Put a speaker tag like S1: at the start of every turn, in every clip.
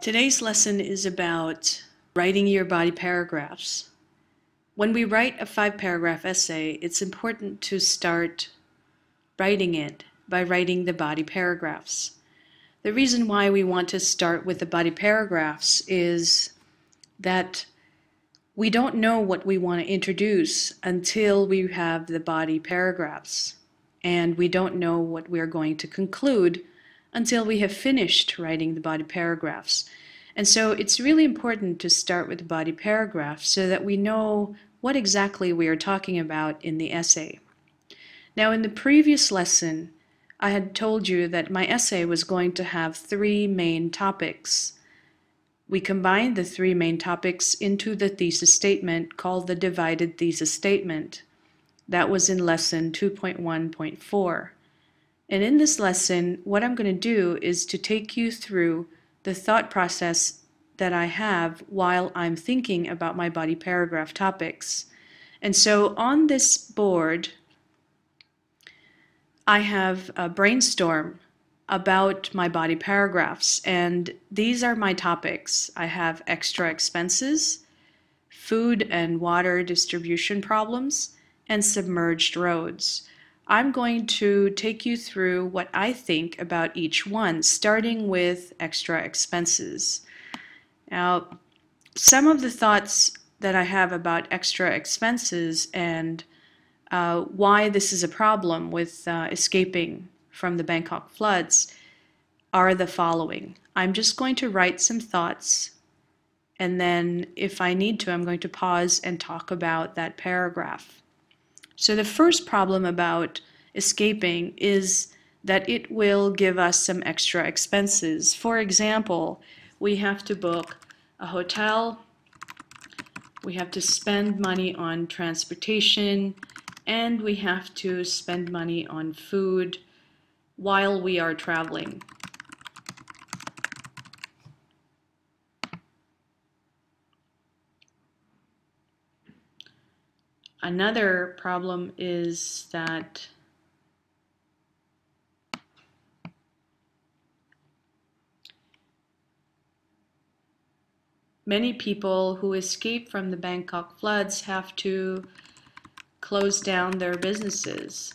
S1: Today's lesson is about writing your body paragraphs. When we write a 5-paragraph essay, it's important to start writing it by writing the body paragraphs. The reason why we want to start with the body paragraphs is that we don't know what we want to introduce until we have the body paragraphs, and we don't know what we're going to conclude until we have finished writing the body paragraphs. And so it's really important to start with the body paragraph so that we know what exactly we are talking about in the essay. Now, in the previous lesson, I had told you that my essay was going to have 3 main topics. We combined the 3 main topics into the thesis statement called the divided thesis statement. That was in lesson 2.1.4. And in this lesson, what I'm going to do is to take you through the thought process that I have while I'm thinking about my body paragraph topics. And so on this board, I have a brainstorm about my body paragraphs, and these are my topics. I have extra expenses, food and water distribution problems, and submerged roads. I'm going to take you through what I think about each one, starting with extra expenses. Now, some of the thoughts that I have about extra expenses and why this is a problem with escaping from the Bangkok floods are the following. I'm just going to write some thoughts, and then if I need to, I'm going to pause and talk about that paragraph. So the first problem about escaping is that it will give us some extra expenses. For example, we have to book a hotel, we have to spend money on transportation, and we have to spend money on food while we are traveling. Another problem is that many people who escape from the Bangkok floods have to close down their businesses.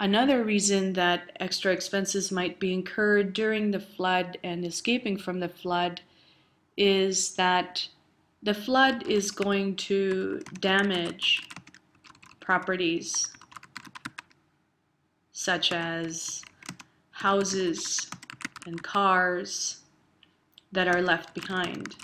S1: Another reason that extra expenses might be incurred during the flood and escaping from the flood is that the flood is going to damage properties such as houses and cars that are left behind.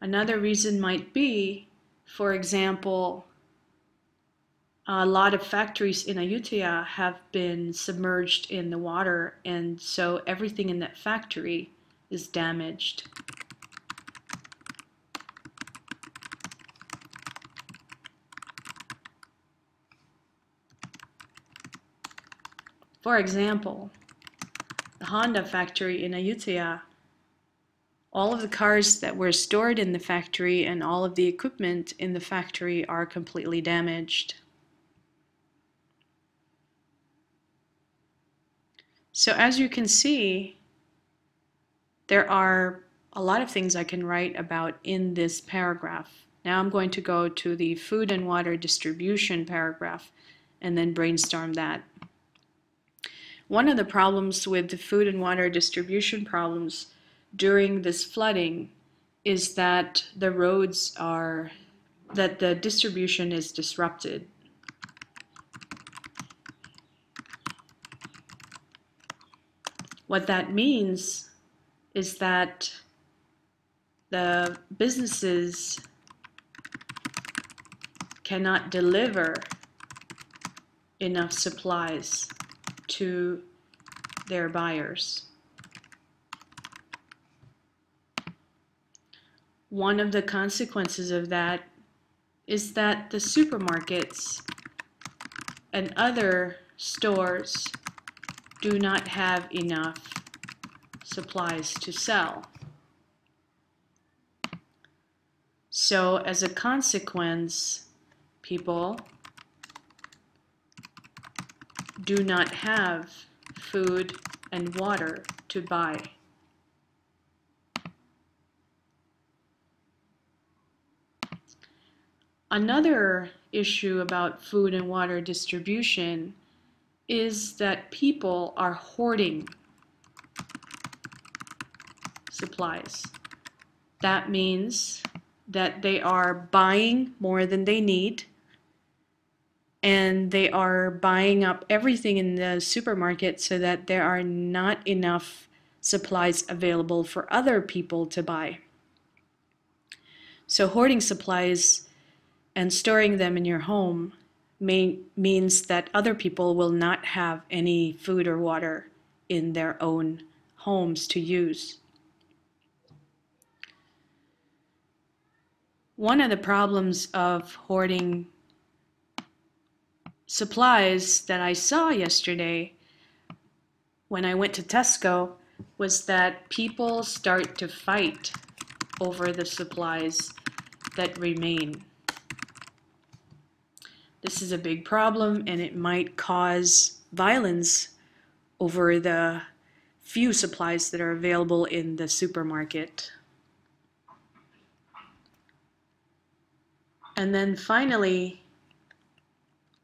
S1: Another reason might be, for example, a lot of factories in Ayutthaya have been submerged in the water, and so everything in that factory is damaged. For example, the Honda factory in Ayutthaya, all of the cars that were stored in the factory and all of the equipment in the factory are completely damaged. So as you can see, there are a lot of things I can write about in this paragraph. Now I'm going to go to the food and water distribution paragraph and then brainstorm that. One of the problems with the food and water distribution problems during this flooding is that the distribution is disrupted. What that means is that the businesses cannot deliver enough supplies to their buyers. One of the consequences of that is that the supermarkets and other stores do not have enough supplies to sell. So as a consequence, people do not have food and water to buy. Another issue about food and water distribution is that people are hoarding supplies. That means that they are buying more than they need, and they are buying up everything in the supermarket so that there are not enough supplies available for other people to buy. So hoarding supplies and storing them in your home means that other people will not have any food or water in their own homes to use. One of the problems of hoarding supplies that I saw yesterday when I went to Tesco was that people start to fight over the supplies that remain. This is a big problem, and it might cause violence over the few supplies that are available in the supermarket. And then finally,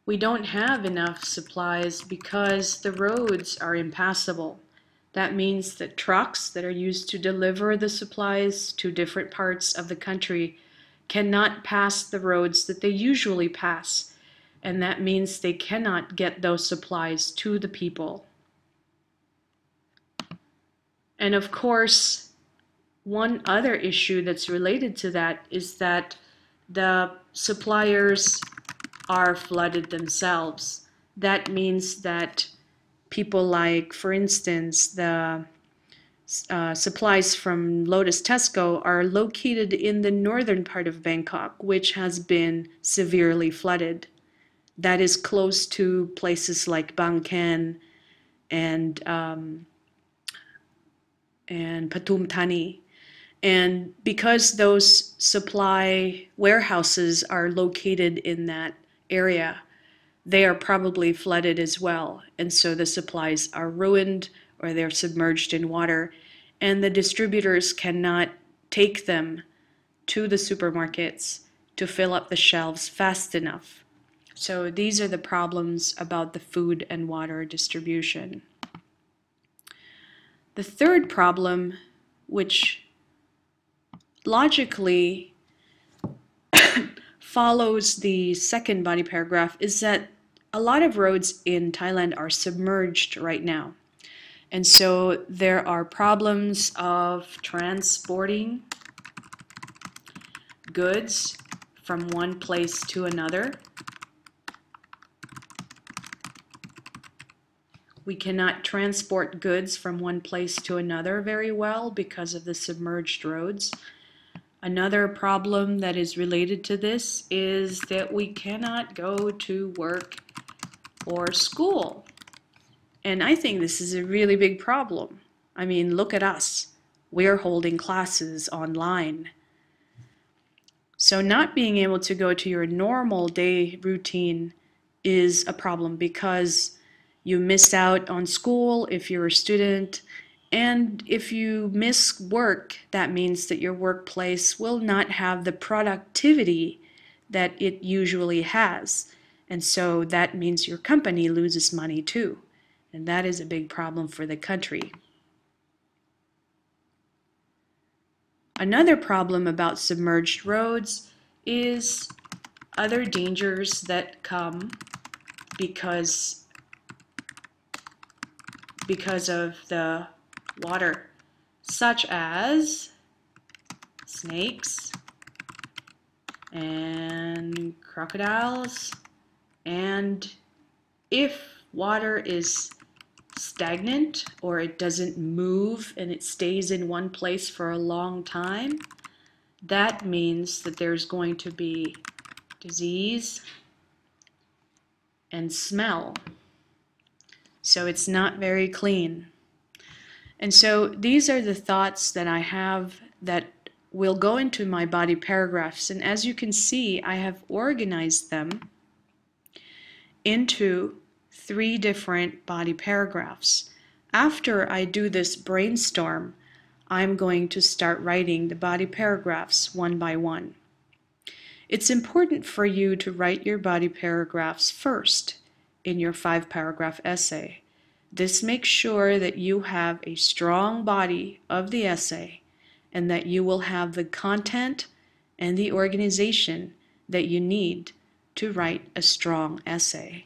S1: we don't have enough supplies because the roads are impassable. That means that trucks that are used to deliver the supplies to different parts of the country cannot pass the roads that they usually pass. And that means they cannot get those supplies to the people. And of course, one other issue that's related to that is that the suppliers are flooded themselves. That means that people like, for instance, the supplies from Lotus Tesco are located in the northern part of Bangkok, which has been severely flooded. That is close to places like Bang Khen and Pathum Thani. And because those supply warehouses are located in that area, they are probably flooded as well. And so the supplies are ruined or they're submerged in water, and the distributors cannot take them to the supermarkets to fill up the shelves fast enough. So these are the problems about the food and water distribution. The third problem, which logically follows the second body paragraph, is that a lot of roads in Thailand are submerged right now. And so there are problems of transporting goods from one place to another. We cannot transport goods from one place to another very well because of the submerged roads. Another problem that is related to this is that we cannot go to work or school. And I think this is a really big problem. I mean, look at us. We're holding classes online. So not being able to go to your normal day routine is a problem because you miss out on school if you're a student, and if you miss work, that means that your workplace will not have the productivity that it usually has. And so that means your company loses money too. And that is a big problem for the country. Another problem about submerged roads is other dangers that come because of the water, such as snakes and crocodiles. And if water is stagnant or it doesn't move and it stays in one place for a long time, that means that there's going to be disease and smell. So it's not very clean. And so these are the thoughts that I have that will go into my body paragraphs. And as you can see, I have organized them into 3 different body paragraphs. After I do this brainstorm, I'm going to start writing the body paragraphs one by one. It's important for you to write your body paragraphs first in your 5-paragraph essay. This makes sure that you have a strong body of the essay and that you will have the content and the organization that you need to write a strong essay.